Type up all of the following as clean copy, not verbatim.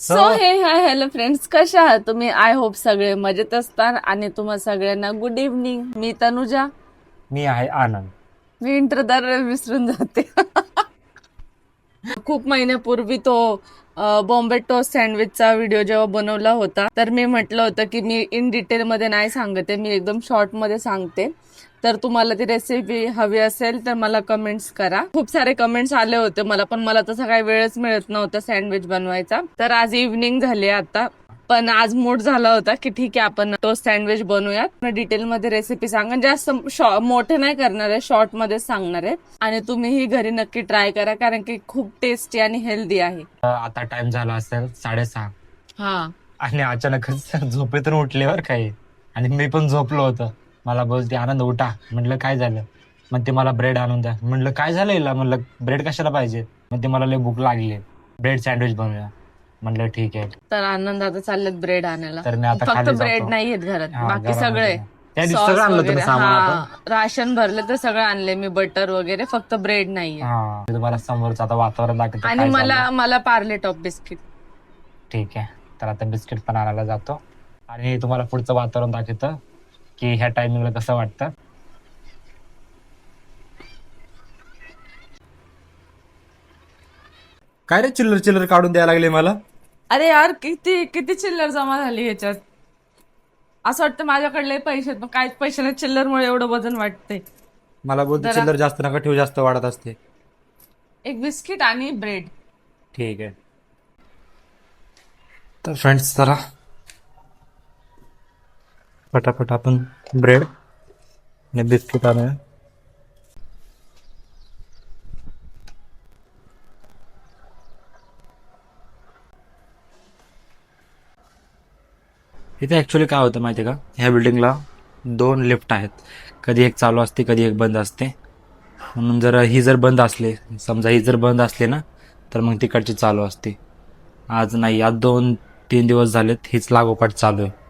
So hi hello friends, कशा आहात तुम्ही? आय होप सगळे मजेत असतात आणि तुम्हा सगळ्यांना गुड इव्हनिंग. मी तनुजा. मी आहे आनंद. मी इंटर दरवेळेस विसरून जाते. खूप महिन्यापूर्वी तो बॉम्बे टोस्ट सँडविचचा व्हिडिओ जेव्हा बनवला होता, तर मी म्हटलं होतं की मी इन डिटेल मध्ये नाही सांगते, मी एकदम शॉर्ट मध्ये सांगते. तर तुम्हाला ती रेसिपी हवी असेल तर मला कमेंट्स करा. खूप सारे कमेंट्स आले होते मला, पण मला तसा काही वेळच मिळत नव्हता सँडविच बनवायचा. तर आज इव्हनिंग झाली आता, पण आज मूड झाला होता की ठीक आहे आपण टोस्ट सँडविच बनवूयात. डिटेल मध्ये रेसिपी सांगा, जास्त मोठे नाही करणार आहे, शॉर्ट मध्ये सांगणार आहे. आणि तुम्हीही घरी नक्की ट्राय करा, कारण की खूप टेस्टी आणि हेल्दी आहे. आता टाइम झाला असेल 6:30 हा. आणि अचानकच झोपेतून उठल्यावर काय आणि मी पण झोपलो होतो. मला बोलते आनंद उठा. म्हटलं काय झालं? मग ते मला ब्रेड आणून द्या. म्हटलं काय झालं हिला? म्हणलं ब्रेड कशाला पाहिजे? मग ते मला लय भूक लागली, ब्रेड सँडविच बनवूया. म्हटलं ठीक आहे. तर आनंद आता चाललेत ब्रेड आणायला. तर मी आता फक्त खाली ब्रेड जातो. नाहीयेत घरात, हा, बाकी सगळे घरामध्ये त्या दिवशी सगळं सॉस आणलं होतं मी वगैरे, सामान आपण. हा राशन भरले तर सगळं आणले मी, बटर वगैरे, फक्त ब्रेड नाहीये. हा, मी तुम्हाला समोरचं आता वातावरण दाखवतो आणि काय चाललंय. मला मला पार्ले टॉप बिस्किट. ठीक आहे, तर आता बिस्किट पण आणायला जातो आणि तुम्हाला पुढचं वातावरण दाखवतं की ह्या टायमिंगला कसं वाटतं. काय रे चिल्लर चिल्लर काढून द्यायला लागले मला. अरे यार, किती किती चिल्लर जमा झाली ह्याच्यात. असं वाटतं माझ्याकडले पैसे आहेत, पण काहीच पैसे नाही, चिल्लरमुळे एवढं वजन वाटते. मला बोलते जरा चिल्लर जास्त नका ठेवू, जास्त वाढत असते. एक बिस्किट आणि ब्रेड. ठीक आहे. तर फ्रेंड्स चला पटापट आपण ब्रेड आणि बिस्किट आणूया. इथे ऍक्च्युली काय होतं माहिती आहे का, ह्या बिल्डिंगला 2 लिफ्ट आहेत. कधी एक चालू असते, कधी एक बंद असते. म्हणून जर ही जर बंद असली, समजा ही जर बंद असली ना, तर मग तिकडची चालू असते. आज नाही, आज 2-3 दिवस झालेत हीच लागोपाठ चालू आहे.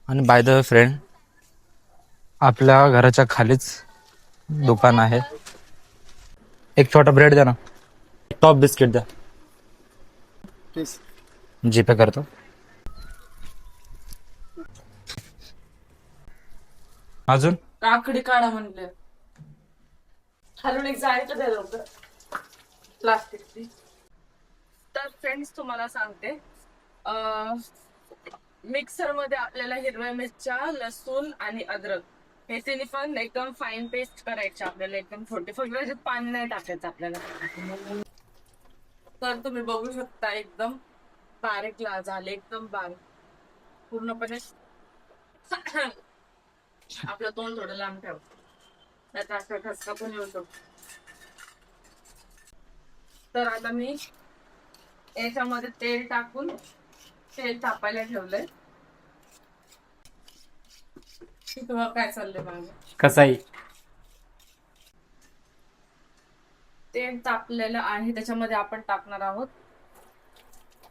आणि बाय द वे फ्रेंड, आपल्या घराच्या खालीच दुकान आहे. एक छोटा ब्रेड द्या ना, टॉप बिस्किट द्या. जीपे करतो. अजून काकडी काढा म्हणले. खालून एक जायचं द्या लवकर, प्लास्टिकची. तर फ्रेंड्स तुम्हाला सांगते, मिक्सर मध्ये आपल्याला हिरव्या मिरच्या, लसूण आणि अद्रक हे तिन्ही पण एकदम फाईन पेस्ट करायचे आपल्याला, एकदम छोटे, फक्त त्याच्यात पाणी नाही टाकायचं आपल्याला. तर तुम्ही बघू शकता एकदम बारीक झाले, एकदम बारीक पूर्णपणे. आपलं तोंड थोडं लांब ठेव, त्याचा असा ठसका पण येऊ शकतो. तर आता मी याच्यामध्ये तेल टाकून तेल तापायला ठेवलंय. तुला काय चाललंय माझं? कसाई तेल तापलेलं आहे, त्याच्यामध्ये आपण टाकणार आहोत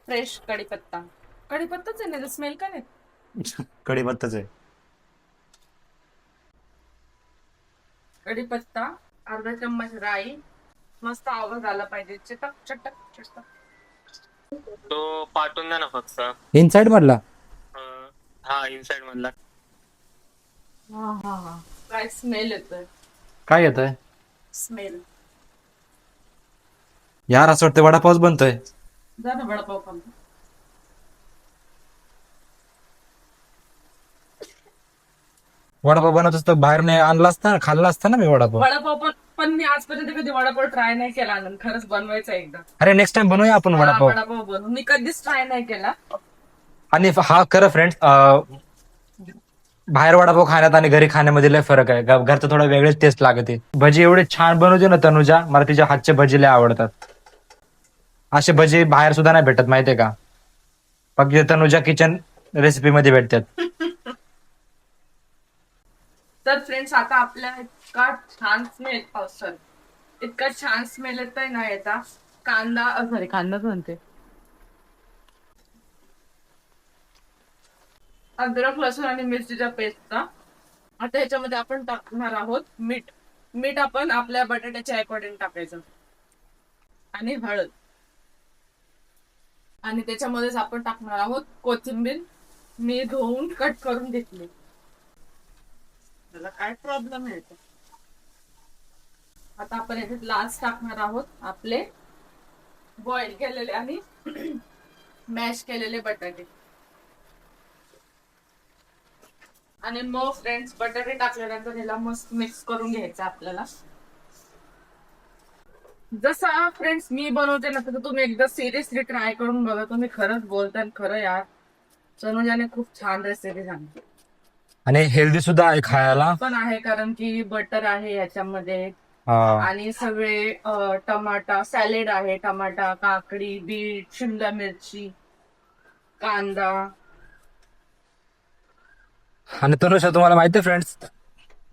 फ्रेश कढीपत्ता. कढीपत्ताच आहे ना, स्मेल का नाही? कढीपत्ताच आहे. कढीपत्ता, अर्धा चम्मच राई, मस्त आवाज आला पाहिजे, चटक चटक चटक. तो पाठवून द्या ना फक्त. इनसाइड मधला हा, इनसाइड मधला. हा हा हा, काय स्मेल येतोय, काय येतोय स्मेल. यार, असं वाटतं वडापावच बनतोय. जा ना वडापाव खाऊन. वडापाव बनवत असतं बाहेर नाही आणला असता, खाल्ला असता ना मी वडापाव. वडापाव पण मी आजपर्यंत कधी वडापाव ट्राय नाही केला आनंद, खरंच बनवायचा एकदा. अरे नेक्स्ट टाइम बनवूया आपण हा, वडापाव. वडापाव बनवू, मी कधीच ट्राय नाही केला. आणि हा खरं फ्रेंड्स, बाहेर वडापाव खाण्यात आणि घरी खाण्यामध्ये लय फरक आहे. घरचं थोडं वेगळीच टेस्ट लागते. भजी एवढे छान बनवते ना तनुजा, मला तिच्या हातचे भजी लय आवडतात. असे भजी बाहेर सुद्धा नाही भेटत, माहितीये का, फक्त तनुजा किचन रेसिपी मध्ये भेटतात. तर फ्रेंड्स, आता आपल्या इतका छान स्मेल, सॉरी, इतका छान स्मेल येतोय ना याचा. कांदा, सॉरी कांदाच म्हणते, अद्रक लसूण आणि मिरचीच्या पेस्टचा आता ह्याच्यामध्ये आपण टाकणार आहोत मीठ. मीठ आपण आपल्या बटाट्याच्या अकॉर्डिंग टाकायचं आणि हळद. आणि त्याच्यामध्येच आपण टाकणार आहोत कोथिंबीर. मी धुवून कट करून घेतली. त्याला काय प्रॉब्लेम आहे इथे? आता आपण याच्यात लास्ट टाकणार आहोत आपले बॉईल केलेले आणि मॅश केलेले बटाटे. आणि मग फ्रेंड्स बटाटे टाकल्यानंतर ह्याला मस्त मिक्स करून घ्यायचं आपल्याला. जसं फ्रेंड्स मी बनवते ना तर तुम्ही एकदा सिरियसली ट्राय करून बघा. तुम्ही खरंच बोलताय खरं यार, तनुजाने खूप छान रेसिपी सांगितली. आणि हेल्दी सुद्धा आहे खायला. पण आहे कारण की बटर आहे याच्यामध्ये हा. आणि सगळे टमाटा सॅलेड आहे. टमाटा, काकडी, बीट, शिमला मिरची, कांदा. आणि तनुषा तुम्हाला माहिती आहे फ्रेंड्स,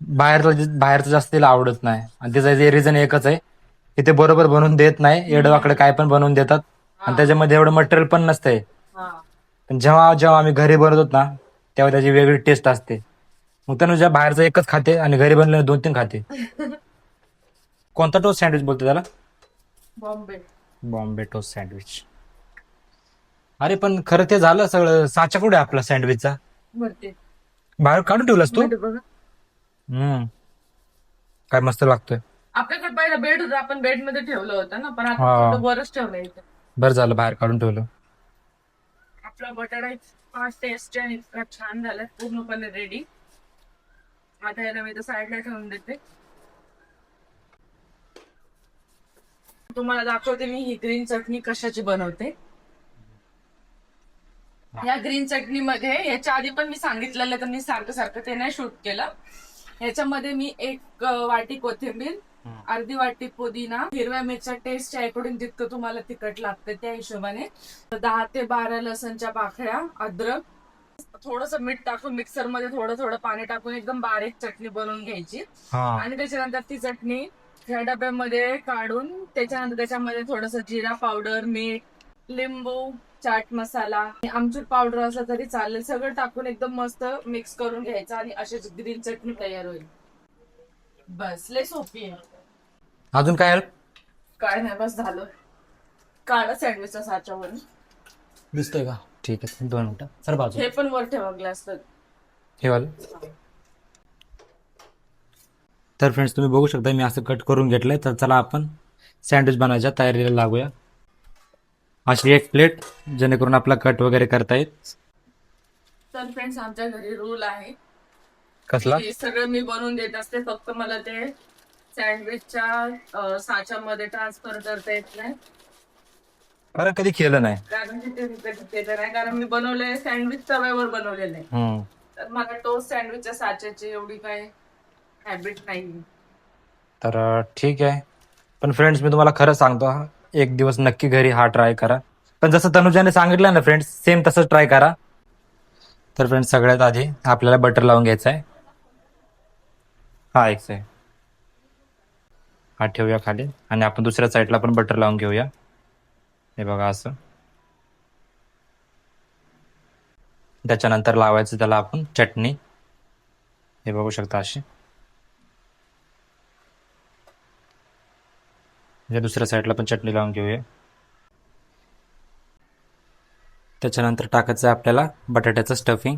बाहेरचं जास्त तिला आवडत नाही. आणि त्याचं रिझन एकच आहे की ते बरोबर बनवून देत नाही. एडवाकडे काय पण बनवून देतात आणि त्याच्यामध्ये एवढं मटेरियल पण नसतंय. हा पण जेव्हा जेव्हा आम्ही घरी बनवतो ना तेव्हा त्याची वेगळी टेस्ट असते. मग तनुजा बाहेरचं एकच खाते आणि घरी बनलेलं 2-3 खाते. कोणता टोस्ट सँडविच बोलतो त्याला? Bombay toast sandwich. अरे पण खरं ते झालं सगळं. साचा कुठे आहे आपला सँडविचचा? भरते बाहेर काढून ठेवलास तू? बघा. काय मस्त लागतोय. आपल्याकडे पहिला बेड होता, आपण बेड मध्ये ठेवलं होतं ना, पण हा. आता बरंच ठेवलं इथं. बरं झालं बाहेर काढून ठेवलं. आपला बटाटा इतका टेस्ट आणि इतका छान झालाय, पूर्णपणे रेडी. आता याला मी तर साईडला ठेवून देते. तुम्हाला दाखवते मी ही ग्रीन चटणी कशाची बनवते. या ग्रीन चटणीमध्ये याच्या आधी पण मी सांगितलेलं, तर मी सारखं ते नाही शूट केलं. याच्यामध्ये मी 1 वाटी कोथिंबीर, अर्धी वाटी पुदिना, हिरव्या मिरच्या टेस्टच्या अकॉर्डिंग जितकं तुम्हाला तिखट लागतं त्या हिशोबाने, 10 ते 12 लसणच्या पाकळ्या, अद्रक, थोडस मीठ टाकून मिक्सर मध्ये थोडं पाणी टाकून एकदम बारीक चटणी बनवून घ्यायची. आणि त्याच्यानंतर ती चटणी ह्या डब्यामध्ये काढून त्याच्यानंतर त्याच्यामध्ये थोडस जिरा पावडर, मीठ, लिंबू, चाट मसाला, आमचूर पावडर असं तरी चालेल, सगळं टाकून एकदम मस्त मिक्स करून घ्यायचं आणि अशीच ग्रीन चटणी तयार होईल. बस लय सोपी आहे. अजून काय हेल्प? काय नाही, बस झालं. काढा सँडविचच्या साच्यावरून. दिसतोय का? ठीक आहे 2 मिनिटं सर बाजू. हे पण वर ठेवा ग्लास. हे वालं. तर फ्रेंड्स तुम्ही बघू शकता मी असं कट करून घेतलंय. तर चला आपण सँडविच बनवायच्या तयारीला लागूया. अशी 1 प्लेट जेणेकरून आपला कट वगैरे करता येईल. तर फ्रेंड्स आमच्या घरी रूल आहे, कसला? हे सगळं मी बनवून देत असते, फक्त मला ते सँडविचच्या साच्यामध्ये ट्रान्सफर करता येत नाही. कारण कधी केलं नाही. कारण की ते नाही, कारण मी बनवले सँडविच तव्यावर बनवलेलं आहे. तर मला टोस्ट सँडविचच्या साच्याची एवढी काय हॅबिट नाही. तर ठीक आहे. पण फ्रेंड्स मी तुम्हाला खरं सांगतो, एक दिवस नक्की घरी हा ट्राय करा. पण जसं तनुजाने सांगितलं ना फ्रेंड्स, सेम तसंच ट्राय करा. तर फ्रेंड्स सगळ्यात आधी आपल्याला बटर लावून घ्यायचं आहे. हा एक आहे, हा ठेवूया खाली आणि आपण दुसऱ्या साईडला पण बटर लावून घेऊया. हे बघा असं. त्याच्यानंतर लावायचं त्याला आपण चटणी. हे बघू शकता अशी. म्हणजे दुसऱ्या साईडला पण चटणी लावून घेऊया. त्याच्यानंतर टाकायचं आहे आपल्याला बटाट्याचं स्टफिंग.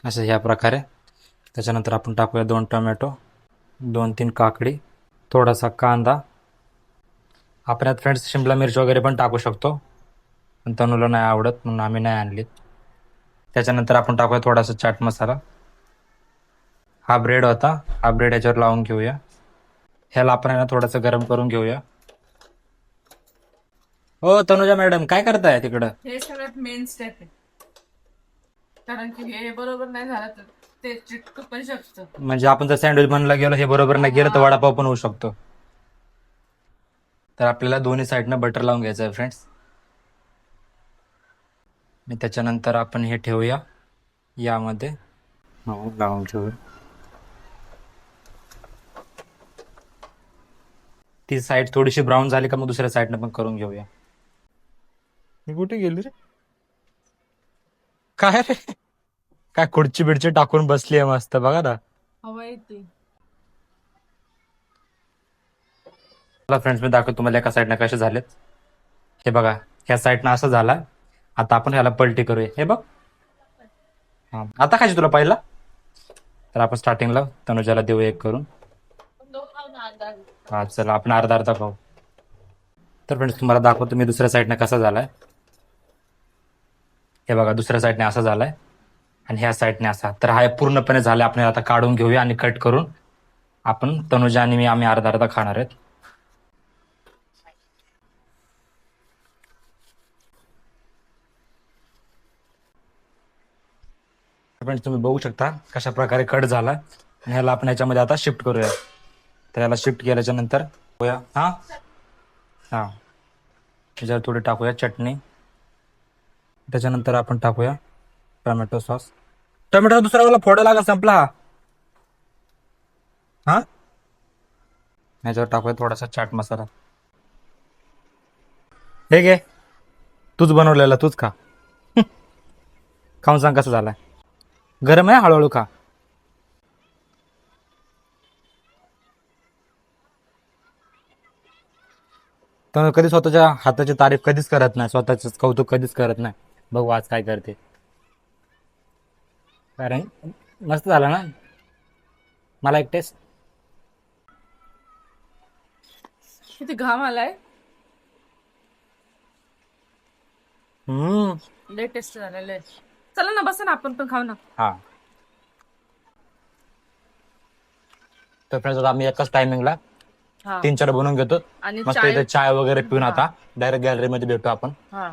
असं ह्या प्रकारे. त्याच्यानंतर आपण टाकूया 2 टोमॅटो, 2-3 काकडी, थोडासा कांदा. आपण यात फ्रेंड्स शिमला मिरची वगैरे पण टाकू शकतो, पण तनूला नाही आवडत म्हणून आम्ही नाही आणली. त्याच्यानंतर आपण टाकूया थोडासा चाट मसाला. हा ब्रेड होता, हा ब्रेड याच्यावर लावून घेऊया. ह्याला आपण आहे ना थोडंसं गरम करून घेऊया. हो तनुजा मॅडम काय करताय तिकडं? हे सगळ्यात मेन स्टेप आहे, कारण की हे बरोबर नाही झालं तर ते चिटकू पण शकतं. म्हणजे आपण जर सँडविच बनला गेलो, हे बरोबर नाही गेलं तर वडापाव पण होऊ शकतो. तर आपल्याला दोन्ही साईडनं बटर लावून घ्यायचं आहे फ्रेंड्स. आणि त्याच्यानंतर आपण हे ठेवूया यामध्ये. लावून ठेवूया. ती साईड थोडीशी ब्राऊन झाली का मग दुसऱ्या साईडनं पण करून घेऊया. मी कुठे गेली रे? काय रे काय खुर्ची बिडची टाकून बसली आहे मस्त, बघा ना. हवा येते. चला फ्रेंड्स, मी दाखवतो तुम्हाला एका साईडनं कसे झालेत. हे बघा, ह्या साईडनं असं झाला. आता आपण ह्याला पलटी करूया. हे बघ. हा, आता खायची तुला पहिला. तर आपण स्टार्टिंगला तनुजाला देऊ एक करून. हा चला, आपण अर्धा अर्धा खाऊ. तर फ्रेंड्स, तुम्हाला दाखवतो मी दुसऱ्या साईडनं कसा झालाय. हे बघा, दुसऱ्या साईडने असा झालाय आणि ह्या साईडने असा. तर हा पूर्णपणे झालाय. आपण आता काढून घेऊया आणि कट करून आपण तनुजा आणि मी आम्ही अर्धा अर्धा खाणार आहेत. फ्रेंड्स, तुम्ही बघू शकता कशा प्रकारे कट झाला. आणि ह्याला आपण ह्याच्यामध्ये आता शिफ्ट करूया. तर याला शिफ्ट केल्याच्या नंतर हा हा त्याच्यावर थोडी टाकूया चटणी. त्याच्यानंतर आपण टाकूया टोमॅटो सॉस. टोमॅटो दुसरा वाला फोडा लागा संपला. हा ह्याच्यावर टाकूया थोडासा चाट मसाला. हे घे, तूच बनवलेला, तूच खा. खाऊन सांग कसं झालाय. गरम आहे, हळूहळू खा. तर कधी स्वतःच्या हाताची तारीफ कधीच करत नाही, स्वतःच कौतुक कधीच करत नाही. बघू आज काय करते. कारण मस्त झालं ना. मला एक टेस्ट. किती घाम आलाय. लेटेस्ट झालेलं आहे. चला ना, बसा ना, आपण पण खाऊ ना. हा. तर फ्रेंड्स, आता आम्ही एकाच टायमिंगला हा. 3-4 बनवून घेतो. आणि मस्त चाय. इथे चाय वगैरे पिऊन हा. आता डायरेक्ट गॅलरीमध्ये भेटू आपण. हा.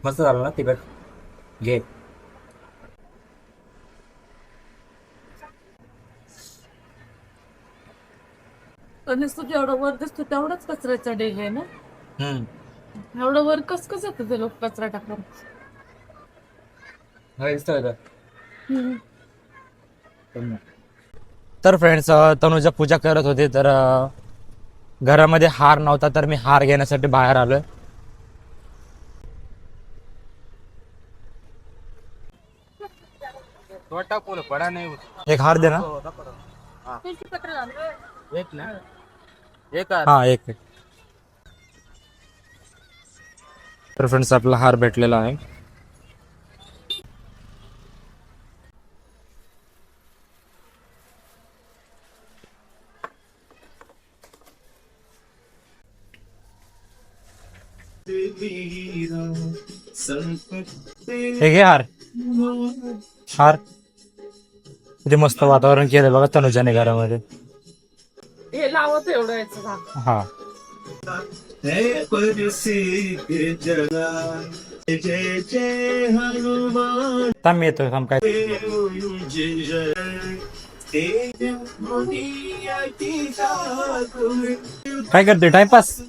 मस्त झालं ना तिकट. घे. नुसतं जेवढं वर दिसतो तेवढाच कचऱ्याचा ढीग आहे ना. एवढं वर कस येतं ते लोक कचरा टाकून. तर फ्रेंड्स, तनुजा पूजा करत होती. तर घरामध्ये हार नव्हता, तर मी हार घेण्यासाठी बाहेर आलोय. एक हार दे ना. हा, एक. तर फ्रेंड्स, आपला हार भेटलेला आहे. हे घे हार. हार. किती मस्त वातावरण केलंय बघा तनुजाने घरामध्ये. हे लावत एवढं याचं झाड. हा. थांब, मी येतोय. थांब, काय काय करते, टाइमपास.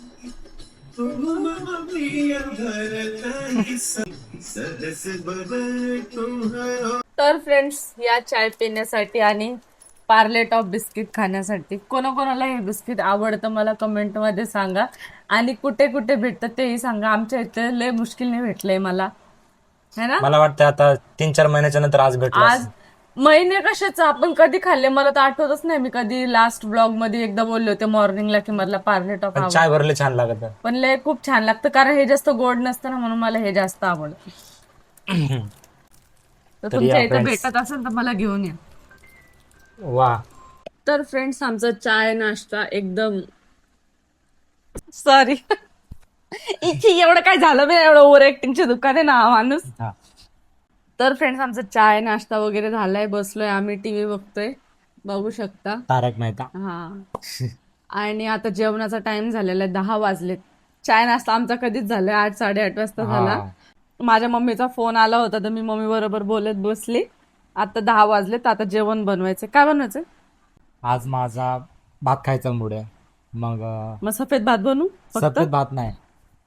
तर फ्रेंड्स, या चाय पिण्यासाठी आणि पार्ले टॉप बिस्किट खाण्यासाठी कोणाकोणाला हे बिस्किट आवडतं मला कमेंट मध्ये सांगा. आणि कुठे कुठे भेटतं तेही सांगा. आमच्या इथे लय मुश्किलने भेटलंय मला, है ना. मला वाटतं आता 3-4 महिन्याच्या नंतर आज भेटला. आज महिने कशाचं, आपण कधी खाल्ले मला तर आठवतच नाही. मी कधी लास्ट ब्लॉग मध्ये एकदा बोलले होते मॉर्निंगला की मला पार्ले टॉप पण चाय भरले छान लागत. पण लय खूप छान लागतं, कारण हे जास्त गोड नसतं ना, म्हणून मला हे जास्त आवडतं. तर तुमच्या इथे भेटत असेल तर मला घेऊन या. वा. तर फ्रेंड्स, आमचा चाय नाश्ता एकदम सॉरी इथे एवढं काय झालं मी, एवढं ओव्हर ऍक्टिंगचे दुकान आहे ना हा माणूस. तर फ्रेंड्स, आमचा चाय नाश्ता वगैरे झालाय. बसलोय आम्ही, टीव्ही बघतोय, बघू शकता. तारक मेहता. हा. आणि आता जेवणाचा टाइम झालेला आहे, 10 वाजलेत. चाय नाश्ता आमचा कधीच झालाय, 8-8:30 वाजता झाला. माझ्या मम्मीचा फोन आला होता तर मी मम्मी बरोबर बोलत बसली. आता 10 वाजलेत, आता जेवण बनवायचं. काय बनवायचं आज? माझा भात खायचा मूड आहे. मग सफेद भात बनवू फक्त? सफेद भात नाही,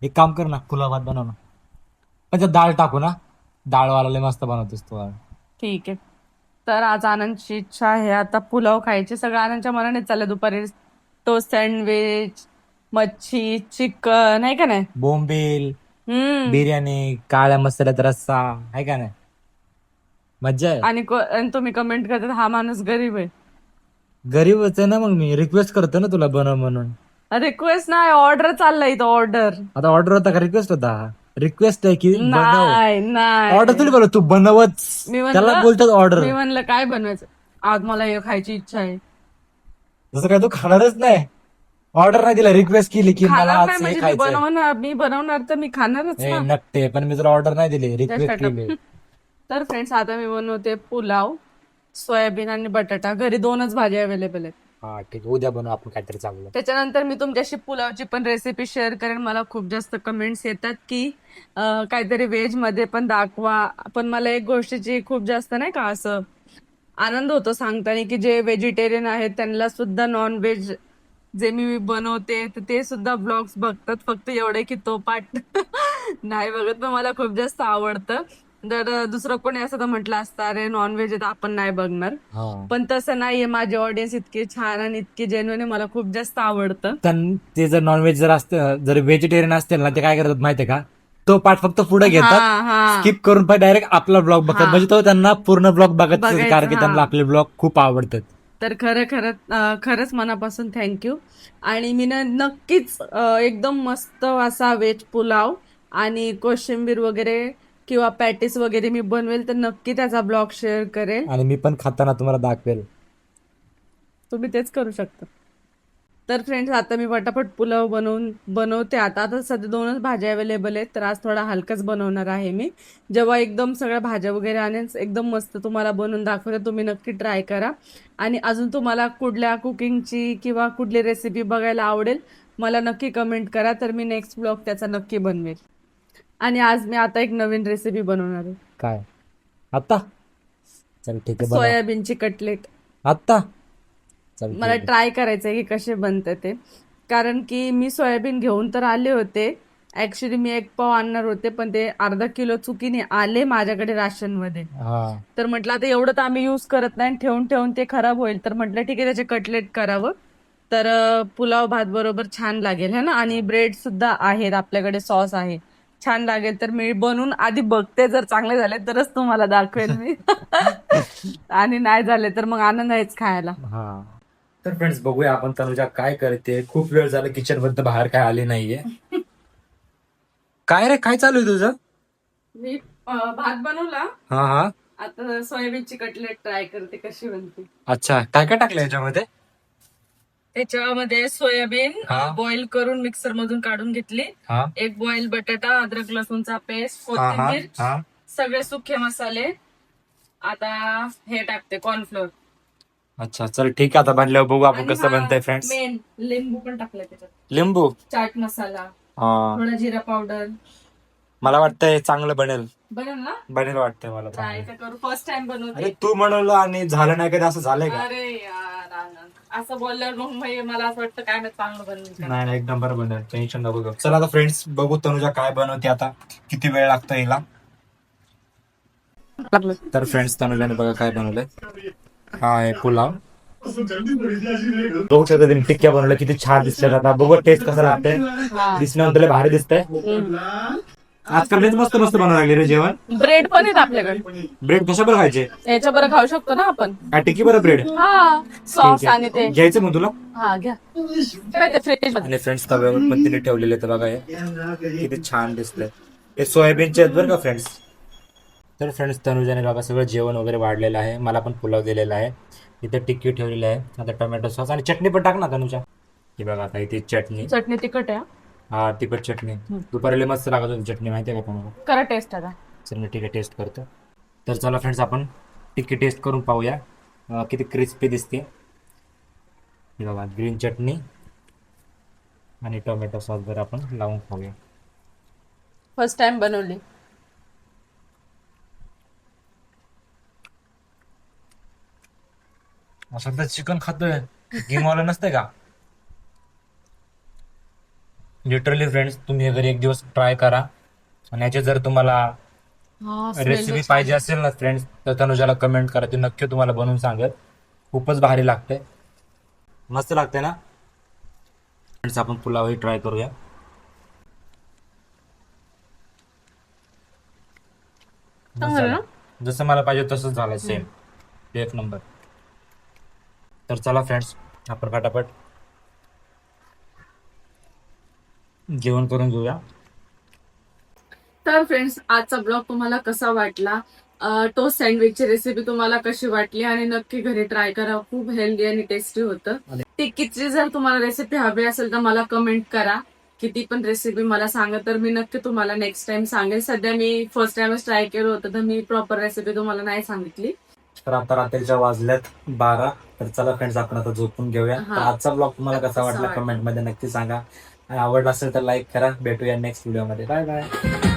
एक काम कर ना, पुलाव भात बनव ना. पण त्यात डाळ टाकू ना, डाळवाला लय मस्त बनवतोस तू. ठीक आहे. तर आज आनंदची इच्छा आहे आता पुलाव खायची. सगळं आनंदच्या मनाने चाललं. दुपारी टोस्ट सँडविच, मच्छी, चिकन आहे का नाही. बोंबील, हम्म. बिर्याणी, काळ्या मसाल्याचा रस्सा आहे का नाही, मज्जा आहे. आणि तुम्ही कमेंट करतात हा माणूस गरीब आहे. गरीबच आहे ना, मग मी रिक्वेस्ट करतो ना तुला बनव म्हणून. रिक्वेस्ट नाही, ऑर्डर चाललाय इथं ऑर्डर. आता ऑर्डर होता का रिक्वेस्ट होता? रिक्वेस्ट आहे की बनव. नाही ऑर्डर तुला बोल, तू बनवच, मी म्हणलं- त्याला बोलतात ऑर्डर. मी म्हणलं काय बनवायचं आज, मला हे खायची इच्छा आहे. जसं काय तू खाणारच नाही, ऑर्डर नाही दिला, रिक्वेस्ट केली की मला खाणार आज नाही हे म्हणजे खायचंय. मी बनवणार तर मी खाणारच ए, ना. नकटे, पण मी तुला ऑर्डर नाही दिली, रिक्वेस्ट Just shut केली. तर फ्रेंड्स आता मी बनवते पुलाव, सोयाबीन आणि बटाटा. घरी 2च भाज्या अवेलेबल आहेत. हा ठीक आहे, उद्या बनवू आपण काहीतरी चांगलं. त्याच्यानंतर मी तुमच्याशी पुलावची पण रेसिपी शेअर करेन. मला खूप जास्त कमेंट्स येतात की काहीतरी व्हेज मध्ये पण दाखवा. पण मला एक गोष्टीची खूप जास्त नाही का असं आनंद होतो सांगताना की जे व्हेजिटेरियन आहेत त्यांना सुद्धा नॉन व्हेज जे मी बनवते तर ते सुद्धा ब्लॉग्स बघतात. फक्त एवढे की तो पार्ट नाही बघत, पण मला खूप जास्त आवडतं. जर दुसरं कोणी असं तर म्हटलं असतं अरे नॉनव्हेज आहे तर आपण नाही बघणार, हा. पण तसं नाहीये. माझे ऑडियन्स इतके छान आणि इतके जेन्युइन आहे, मला खूप जास्त आवडतं. ते जर नॉनव्हेज जर असतं, जर व्हेजिटेरियन असतील ना, ते काय करतात माहितीये का, तो पार्ट फक्त पुढे घेतात, हा. स्किप करून डायरेक्ट आपला ब्लॉग बघतात. हा. म्हणजे तो त्यांना पूर्ण ब्लॉग बघत असेल, बघायचं, कारण की त्यांना हा. आपले ब्लॉग खूप आवडतात. तर खरंच मनापासून थँक्यू. आणि मी नक्कीच एकदम मस्त असा व्हेज पुलाव आणि कोशिंबीर वगैरे किंवा पॅटीस वगैरे मी बनवेल, तर नक्की त्याचा ब्लॉग शेअर करेल. आणि मी पण खाताना तुम्हाला दाखवेल. तुम्ही तेच करू शकता. तर फ्रेंड्स आता मी पटापट पुलाव बनवते. आता सध्या 2च भाज्या अवेलेबल आहेत, तर आज थोडा हलकाच बनवणार आहे मी. जेव्हा एकदम सगळ्या भाज्या वगैरे आणेन एकदम मस्त तुम्हाला बनवून दाखवते. तुम्ही नक्की ट्राय करा. आणि अजून तुम्हाला कुठल्या कुकिंगची किंवा कुठली रेसिपी बघायला आवडेल मला नक्की कमेंट करा, तर मी नेक्स्ट ब्लॉग त्याचा नक्की बनवेल. आणि आज मी आता एक नवीन रेसिपी बनवणार आहे. काय आता? चल ठीक आहे, बनव. सोयाबीनची कटलेट. आता चल ठीक मला आहे. ट्राय करायचंय की कसे बनते ते, कारण की मी सोयाबीन घेऊन तर आले होते. ऍक्च्युली मी 1 पाव आणणार होते, पण ते अर्धा किलो चुकीने आले माझ्याकडे राशन मध्ये. हा. तर म्हटलं आता एवढं तर आम्ही युज करत नाही, ठेवून ठेवून ते खराब होईल, तर म्हटलं ठीक आहे त्याचे कटलेट करावं. तर पुलाव भात बरोबर छान लागेल है ना. आणि ब्रेड सुद्धा आहेत आपल्याकडे, सॉस आहे, छान लागेल. तर मी बनवून आधी बघते, जर चांगले झाले तरच तुम्हाला दाखवेल मी. आणि नाही झाले तर मग आनंद आहेच खायला. हा. तर फ्रेंड्स बघूया आपण तनुजा काय करते. खूप वेळ झाला किचन बद्दल बाहेर काय आली नाहीये. काय रे, काय चालू आहे तुझं? मी भात बनवला, हा हा. आता सोयाबीनची कटलेट ट्राय करते कशी बनते. अच्छा, काय काय टाकलं याच्यामध्ये? त्याच्यामध्ये सोयाबीन हा. बॉईल करून मिक्सर मधून काढून घेतली, हा 1 बॉईल बटाटा, अद्रक लसूणचा पेस्ट, हा हा कोथिंबीर, हा. सगळे सुखे मसाले. आता हे टाकते कॉर्नफ्लोअर. अच्छा चल ठीक आहे, आता बनल्यावर बघू आपण कसं बनतंय फ्रेंड्स. मेन लिंबू पण टाकलंय त्याच्यात, लिंबू, चाट मसाला, हा. थोडा जिरा पावडर. मला वाटतंय चांगलं बनेल. बनेल ना. बनेल वाटतंय मला ट्राय चांगलं. तर करू, फर्स्ट टाइम अरे बनवते. तू बनवलं आणि झालं नाही कधी, असं झालंय का? अरे यार आनंद, असं बोलल्यावर मग मला असं वाटतं काय नाही चांगलं बनवलं. नाही नाही, एक नंबर बनेल, टेन्शन नको घेऊ. चला आता फ्रेंड्स बघू तनुजा काय बनवते आता, किती वेळ लागतो हिला. तर फ्रेंड्स तनुजाने बघा काय बनवलंय. हा आहे पुलाव. बघू शकता तिने टिक्क्या बनवल्या, किती छान दिसतात. आता बघू टेस्ट कसं लागतंय. दिसण्यामध्ये भारी दिसतंय. आजकाल लयच मस्त मस्त बनवायला लागले रे जेवण. ब्रेड पण आहेत आपल्याकडे. ब्रेड कशा बरं खायचे? याच्या बरं खाऊ शकतो ना आपण. काय टिक्की बरं ब्रेड? हा, सॉस आणि ते घ्यायचं मग तुला. हा घ्या. काय ते फ्रीज मध्ये. आणि फ्रेंड्स तव्यावर पण तिने ठेवलेले तर बघा हे किती छान दिसतंय. हे सोयाबीनचे आहेत बरं का फ्रेंड्स. तर फ्रेंड्स तनुजाने बघा सगळं जेवण वगैरे वाढलेलं आहे. मला पण पुलाव दिलेला आहे. इथे टिक्की ठेवलेली आहे. आता टोमॅटो सॉस आणि चटणी पण टाक ना तनुजा. ही बघा आता इथे चटणी. चटणी तिखट आहे. हा तिखट चटणी. दुपारीला मस्त लागत होती चटणी, माहिती आहे का तुम्हाला? करा टेस्ट आता. चल मी ठीक आहे टेस्ट करतो. तर चला फ्रेंड्स आपण टिक्की टेस्ट करून पाहूया किती क्रिस्पी दिसते. ही बघा ग्रीन चटणी आणि टोमॅटो सॉस जर आपण लावून खाऊया. फर्स्ट टाइम बनवली. असं तर चिकन खातोय, गेमवाला नसतंय का? लिटरली फ्रेंड्स तुम्ही घरी एक दिवस ट्राय करा आणि याचे जर तुम्हाला रेसिपी पाहिजे असेल ना फ्रेंड्स तर तनुजाला कमेंट करा, ती नक्की तुम्हाला बनवून सांगेल. खूपच भारी लागते, मस्त लागते ना फ्रेंड्स. आपण पुलावही ट्राय करूया. मस्त झालं. जसं मला पाहिजे तसंच झालं सेम, एक नंबर. तर चला फ्रेंड्स, आपण फटाफट जेवण करून घेऊया. तर फ्रेंड्स, आजचा ब्लॉग तुम्हाला कसा वाटला? टोस्ट सँडविचची रेसिपी तुम्हाला कशी वाटली? आणि नक्की घरी ट्राय करा, खूप हेल्दी आणि टेस्टी होतं. टिक्कीची जर तुम्हाला रेसिपी हवी असेल तर मला कमेंट करा. किती पण रेसिपी मला सांगा, तर मी नक्की तुम्हाला नेक्स्ट टाइम सांगेल. सध्या मी फर्स्ट टाइमच ट्राय केलं होतं, तर मी प्रॉपर रेसिपी तुम्हाला नाही सांगितली. तर आता रात्रीच्या वाजल्यात 12. तर चला फ्रेंड्स, आपण आता झोपून घेऊया. तर आजचा ब्लॉग तुम्हाला कसा वाटला कमेंट मध्ये नक्की सांगा. आवडला असेल तर लाईक करा. भेटूया नेक्स्ट व्हिडिओ मध्ये. Bye bye.